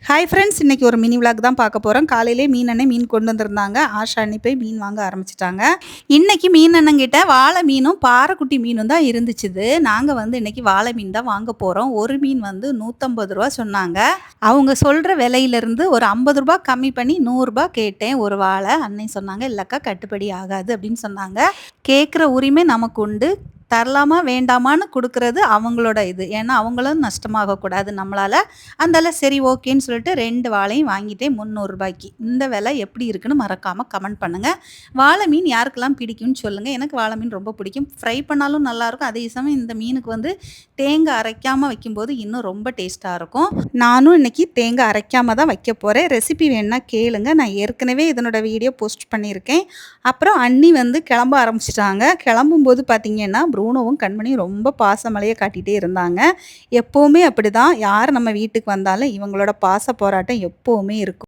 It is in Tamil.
ஹாய் ஃப்ரெண்ட்ஸ், இன்றைக்கி ஒரு மினி விளாக் தான் பார்க்க போகிறோம். காலையிலே மீன் அண்ணன் மீன் கொண்டு வந்திருந்தாங்க. ஆஷா அண்ணி போய் மீன் வாங்க ஆரம்பிச்சிட்டாங்க. இன்றைக்கி மீன் அண்ணங்கிட்ட வாழை மீனும் பாறைக்குட்டி மீனும் தான் இருந்துச்சுது. நாங்கள் இன்றைக்கி வாழை மீன் தான் வாங்க போகிறோம். ஒரு மீன் 150 ரூபா சொன்னாங்க. அவங்க சொல்கிற விலையிலேருந்து ஒரு 50 ரூபா கம்மி பண்ணி 100 ரூபா கேட்டேன் ஒரு வாழை. அன்னை சொன்னாங்க, இல்லைக்கா கட்டுப்படி ஆகாது அப்படின்னு சொன்னாங்க. கேட்குற உரிமை நமக்கு உண்டு. தரலாமா வேண்டாமான்னு கொடுக்குறது அவங்களோட இது. ஏன்னா அவங்களும் நஷ்டமாகக்கூடாது நம்மளால். அந்தால சரி ஓகேன்னு சொல்லிட்டு 2 வாழையும் வாங்கிட்டேன் 300 ரூபாய்க்கு. இந்த விலை எப்படி இருக்குன்னு மறக்காமல் கமெண்ட் பண்ணுங்கள். வாழை மீன் யாருக்கெல்லாம் பிடிக்கும்னு சொல்லுங்கள். எனக்கு வாழை மீன் ரொம்ப பிடிக்கும். ஃப்ரை பண்ணாலும் நல்லாயிருக்கும். அதே சமயம் இந்த மீனுக்கு தேங்காய் அரைக்காமல் வைக்கும்போது இன்னும் ரொம்ப டேஸ்ட்டாக இருக்கும். நானும் இன்றைக்கி தேங்காய் அரைக்காமல் தான் வைக்க போகிறேன். ரெசிபி வேணுன்னா கேளுங்க. நான் ஏற்கனவே இதனோட வீடியோ போஸ்ட் பண்ணியிருக்கேன். அப்புறம் அண்ணி கிளம்ப ஆரம்பிச்சிட்டாங்க. கிளம்பும்போது பார்த்திங்கன்னா ப்ரூனோவும் கண்மணியும் ரொம்ப பாசமலையை காட்டிகிட்டே இருந்தாங்க. எப்போவுமே அப்படி தான். யார் நம்ம வீட்டுக்கு வந்தாலும் இவங்களோட பாச போராட்டம் எப்போவுமே இருக்கும்.